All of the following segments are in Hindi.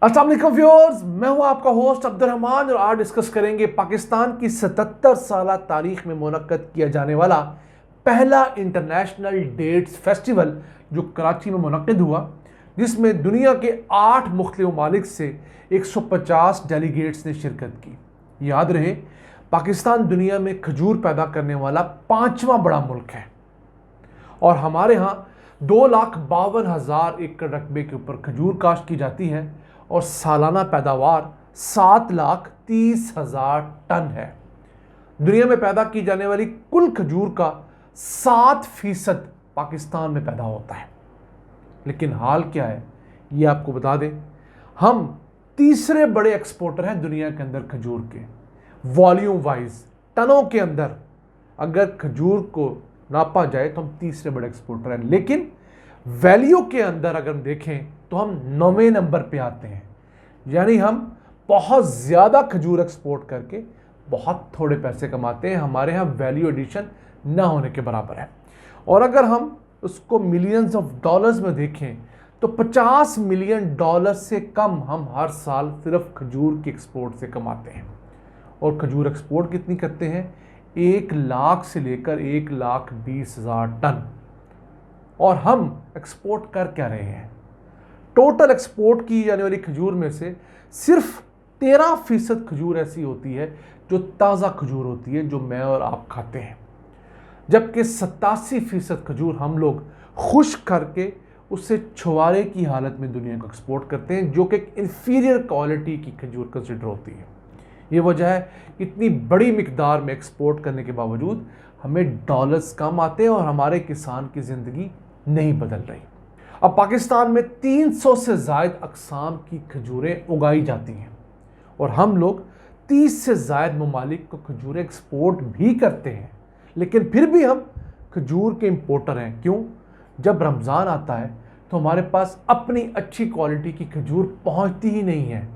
अस्सलाम वालेकुम व्यूअर्स, मैं हूं आपका होस्ट अब्दुर्रहमान और आज डिस्कस करेंगे पाकिस्तान की 77 साल तारीख में मुनक्कद किया जाने वाला पहला इंटरनेशनल डेट्स फेस्टिवल जो कराची में मुनक्कद हुआ, जिसमें दुनिया के 8 मुख्तलिफ ममालिक से 150 डेलीगेट्स ने शिरकत की। याद रहे, पाकिस्तान दुनिया में खजूर पैदा करने वाला 5वां बड़ा मुल्क है और हमारे यहाँ 2,52,000 एकड़ रकबे के ऊपर खजूर काश्त की जाती है और सालाना पैदावार 7,30,000 टन है। दुनिया में पैदा की जाने वाली कुल खजूर का 7% पाकिस्तान में पैदा होता है। लेकिन हाल क्या है ये आपको बता दें, हम तीसरे बड़े एक्सपोर्टर हैं दुनिया के अंदर खजूर के। वॉल्यूम वाइज टनों के अंदर अगर खजूर को नापा जाए तो हम तीसरे बड़े एक्सपोर्टर हैं, लेकिन वैल्यू के अंदर अगर हम देखें तो हम 9वें नंबर पे आते हैं। यानी हम बहुत ज़्यादा खजूर एक्सपोर्ट करके बहुत थोड़े पैसे कमाते हैं। हमारे यहाँ वैल्यू एडिशन ना होने के बराबर है। और अगर हम उसको मिलियंस ऑफ डॉलर्स में देखें तो 50 मिलियन डॉलर से कम हम हर साल सिर्फ खजूर की एक्सपोर्ट से कमाते हैं। और खजूर एक्सपोर्ट कितनी करते हैं? 1 लाख से लेकर 1,20,000 टन। और हम एक्सपोर्ट कर क्या रहे हैं? टोटल एक्सपोर्ट की जाने वाली खजूर में से सिर्फ 13% खजूर ऐसी होती है जो ताज़ा खजूर होती है, जो मैं और आप खाते हैं, जबकि 87% खजूर हम लोग खुश्क करके उससे छुआरे की हालत में दुनिया को एक्सपोर्ट करते हैं, जो कि एक इंफीरियर क्वालिटी की खजूर कंसिडर होती है। ये वजह है इतनी बड़ी मिकदार में एक्सपोर्ट करने के बावजूद हमें डॉलर्स कम आते हैं और हमारे किसान की ज़िंदगी नहीं बदल रही। अब पाकिस्तान में 300 से ज़ायद अक़साम की खजूरें उगाई जाती हैं और हम लोग 30 से ज़ायद ममालिक को खजूरें एक्सपोर्ट भी करते हैं, लेकिन फिर भी हम खजूर के इम्पोर्टर हैं। क्यों? जब रमज़ान आता है तो हमारे पास अपनी अच्छी क्वालिटी की खजूर पहुंचती ही नहीं है,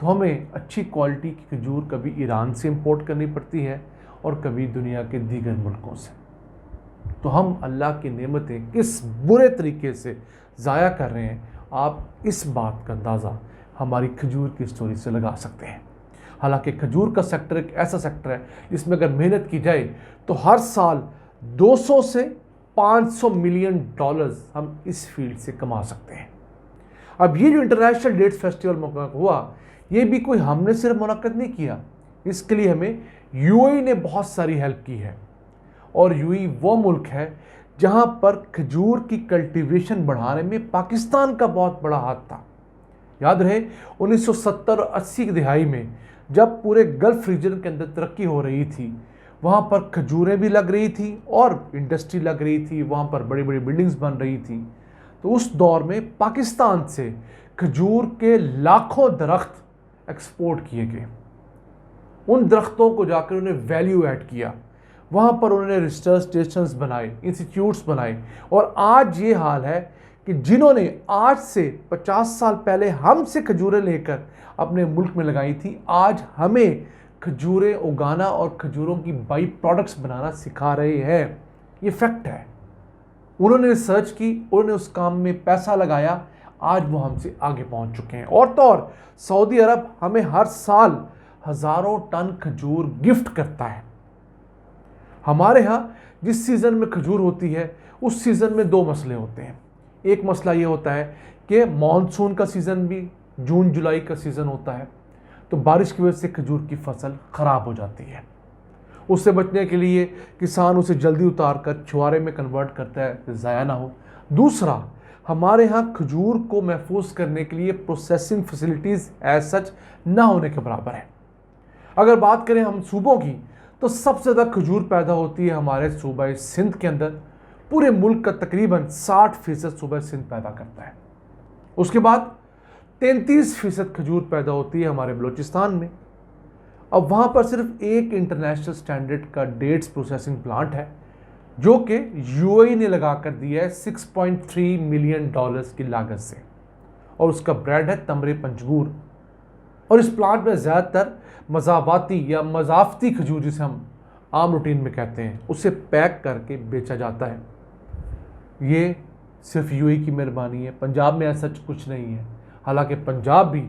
तो हमें अच्छी क्वालिटी की खजूर कभी ईरान से इंपोर्ट करनी पड़ती है और कभी दुनिया के दीगर मुल्कों से। तो हम अल्लाह की नेमतें किस बुरे तरीके से ज़ाया कर रहे हैं, आप इस बात का अंदाज़ा हमारी खजूर की स्टोरी से लगा सकते हैं। हालांकि खजूर का सेक्टर एक ऐसा सेक्टर है जिसमें अगर मेहनत की जाए तो हर साल 200 से 500 मिलियन डॉलर्स हम इस फील्ड से कमा सकते हैं। अब ये जो इंटरनेशनल डेट्स फेस्टिवल हुआ, ये भी कोई हमने सिर्फ मुनक्कद नहीं किया, इसके लिए हमें यूएई ने बहुत सारी हेल्प की है। और यूएई वो मुल्क है जहां पर खजूर की कल्टीवेशन बढ़ाने में पाकिस्तान का बहुत बड़ा हाथ था। याद रहे 1970 और 80 की दिहाई में जब पूरे गल्फ रीजन के अंदर तरक्की हो रही थी, वहां पर खजूरें भी लग रही थी और इंडस्ट्री लग रही थी, वहां पर बड़ी बड़ी बिल्डिंग्स बन रही थी। तो उस दौर में पाकिस्तान से खजूर के लाखों दरख्त एक्सपोर्ट किए गए। उन दरख्तों को जाकर उन्हें वैल्यू ऐड किया, वहाँ पर उन्होंने रिसर्च स्टेशंस बनाए, इंस्टीट्यूट्स बनाए। और आज ये हाल है कि जिन्होंने आज से 50 साल पहले हमसे खजूरें लेकर अपने मुल्क में लगाई थी, आज हमें खजूरें उगाना और खजूरों की बाई प्रोडक्ट्स बनाना सिखा रहे हैं। ये फैक्ट है। उन्होंने रिसर्च की, उन्होंने उस काम में पैसा लगाया, आज वो हमसे आगे पहुंच चुके हैं। और तो और सऊदी अरब हमें हर साल हज़ारों टन खजूर गिफ्ट करता है। हमारे यहाँ जिस सीज़न में खजूर होती है उस सीज़न में 2 मसले होते हैं। एक मसला ये होता है कि मानसून का सीज़न भी जून जुलाई का सीज़न होता है, तो बारिश की वजह से खजूर की फसल ख़राब हो जाती है। उससे बचने के लिए किसान उसे जल्दी उतार कर छुआरे में कन्वर्ट करता है कि ज़ाया ना हो। दूसरा, हमारे यहाँ खजूर को महफूज करने के लिए प्रोसेसिंग फैसिलिटीज़ एज सच ना होने के बराबर है। अगर बात करें हम सूबों की, तो सबसे ज़्यादा खजूर पैदा होती है हमारे सूबा सिंध के अंदर। पूरे मुल्क का तकरीबन 60% सूबा सिंध पैदा करता है। उसके बाद 33% खजूर पैदा होती है हमारे बलूचिस्तान में। अब वहाँ पर सिर्फ एक इंटरनेशनल स्टैंडर्ड का डेट्स प्रोसेसिंग प्लांट है, जो कि यूएई ने लगा कर दिया है 6.3 मिलियन डॉलर्स की लागत से, और उसका ब्रांड है तमरे पंजगूर। और इस प्लांट में ज़्यादातर मज़ावाती या मज़ाफ़ती खजूर, जिसे हम आम रूटीन में कहते हैं, उसे पैक करके बेचा जाता है। ये सिर्फ यूएई की मेहरबानी है, पंजाब में ऐसा कुछ नहीं है। हालांकि पंजाब भी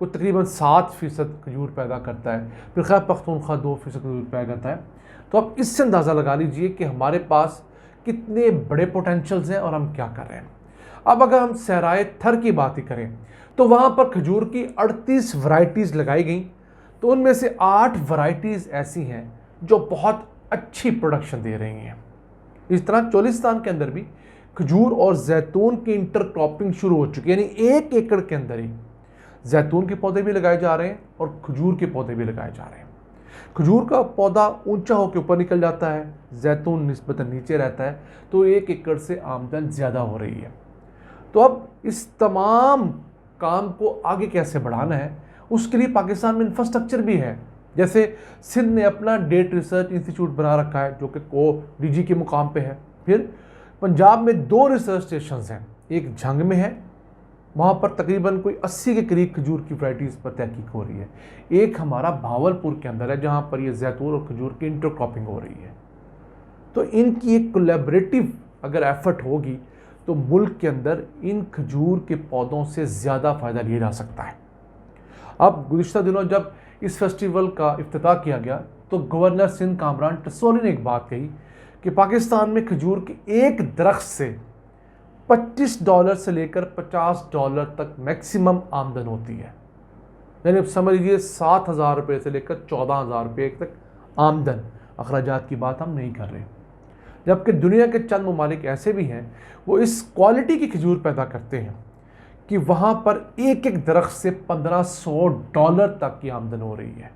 वो तकरीबन 7% खजूर पैदा करता है, फिर खैबर पख्तूनख्वा 2% खजूर पैदा करता है। तो आप इससे अंदाज़ा लगा लीजिए कि हमारे पास कितने बड़े पोटेंशियल्स हैं और हम क्या कर रहे हैं। अब अगर हम सहराए थर की बात ही करें तो वहाँ पर खजूर की 38 वैरायटीज़ लगाई गई, तो उनमें से 8 वैरायटीज़ ऐसी हैं जो बहुत अच्छी प्रोडक्शन दे रही हैं। इस तरह चोलिस्तान के अंदर भी खजूर और जैतून की इंटरक्रॉपिंग शुरू हो चुकी है, यानी 1 एकड़ के अंदर ही जैतून के पौधे भी लगाए जा रहे हैं और खजूर के पौधे भी लगाए जा रहे हैं। खजूर का पौधा ऊंचा होकर ऊपर निकल जाता है, जैतून निस्बतन नीचे रहता है, तो 1 एकड़ से आमदन ज़्यादा हो रही है। तो अब इस तमाम काम को आगे कैसे बढ़ाना है, उसके लिए पाकिस्तान में इंफ्रास्ट्रक्चर भी है। जैसे सिंध ने अपना डेट रिसर्च इंस्टीट्यूट बना रखा है जो कि DG के मुकाम पे है। फिर पंजाब में 2 रिसर्च स्टेशंस हैं, एक झंग में है, वहाँ पर तकरीबन कोई 80 के करीब खजूर की वैराइटीज़ पर तहकीक हो रही है। एक हमारा भावलपुर के अंदर है जहाँ पर ये जैतून और खजूर की इंटरक्रॉपिंग हो रही है। तो इनकी एक कोलैबोरेटिव अगर एफर्ट होगी तो मुल्क के अंदर इन खजूर के पौधों से ज़्यादा फ़ायदा लिया जा सकता है। अब गुज़िश्ता दिनों जब इस फेस्टिवल का इफ्तिताह किया गया तो गवर्नर सिंध कामरान टसोली ने एक बात कही कि पाकिस्तान में खजूर के एक दरख्त से $25 से लेकर $50 तक मैक्सिमम आमदन होती है। यानी अब समझ लीजिए 7,000 रुपये से लेकर 14,000 रुपये तक आमदन, अखराजात की बात हम नहीं कर रहे। जबकि दुनिया के चंद ममालिक ऐसे भी हैं वो इस क्वालिटी की खजूर पैदा करते हैं कि वहाँ पर एक एक दरख्त से $1,500 तक की आमदन हो रही है।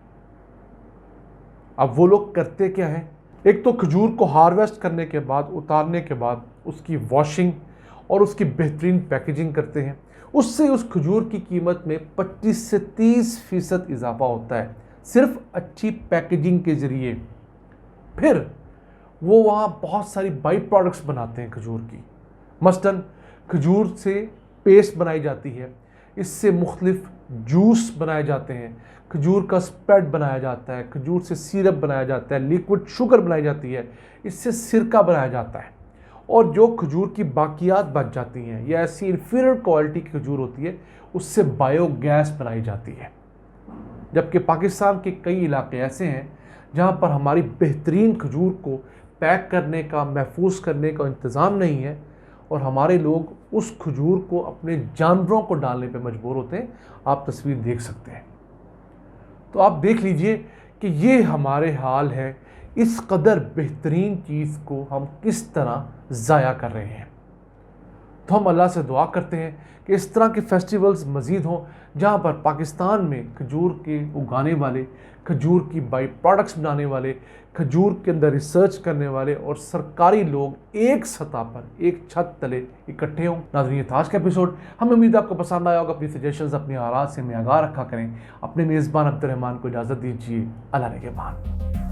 अब वो लोग करते क्या हैं, एक तो खजूर को हार्वेस्ट करने के बाद, उतारने के बाद उसकी वॉशिंग और उसकी बेहतरीन पैकेजिंग करते हैं। उससे उस खजूर की कीमत में 25 से 30% इजाफा होता है सिर्फ अच्छी पैकेजिंग के ज़रिए। फिर वो वहाँ बहुत सारी बाई प्रोडक्ट्स बनाते हैं खजूर की। मसलन खजूर से पेस्ट बनाई जाती है, इससे मुख्तलिफ जूस बनाए जाते हैं, खजूर का स्प्रेड बनाया जाता है, खजूर से सिरप बनाया जाता है, लिक्विड शुगर बनाई जाती है, इससे सिरका बनाया जाता है। और जो खजूर की बाकियात बच जाती हैं या ऐसी इंफीरियर क्वालिटी की खजूर होती है उससे बायोगैस बनाई जाती है। जबकि पाकिस्तान के कई इलाके ऐसे हैं जहाँ पर हमारी बेहतरीन खजूर को पैक करने का, महफूज करने का इंतज़ाम नहीं है और हमारे लोग उस खजूर को अपने जानवरों को डालने पे मजबूर होते हैं। आप तस्वीर देख सकते हैं। तो आप देख लीजिए कि ये हमारे हाल है, इस कदर बेहतरीन चीज़ को हम किस तरह ज़ाया कर रहे हैं। तो हम अल्लाह से दुआ करते हैं कि इस तरह के फेस्टिवल्स मज़ीद हों जहाँ पर पाकिस्तान में खजूर के उगाने वाले, खजूर की बाई प्रोडक्ट्स बनाने वाले, खजूर के अंदर रिसर्च करने वाले और सरकारी लोग एक सतह पर, एक छत तले इकट्ठे हों। नाज़रीन, आज का एपिसोड हमें उम्मीद आपको पसंद आया होगा। अपनी सजेशंस, अपनी आराज़ से हमें आगाह रखा करें। अपने मेज़बान अब्दुर्रहमान को इजाज़त दीजिए। अल्लाह ने के बाद।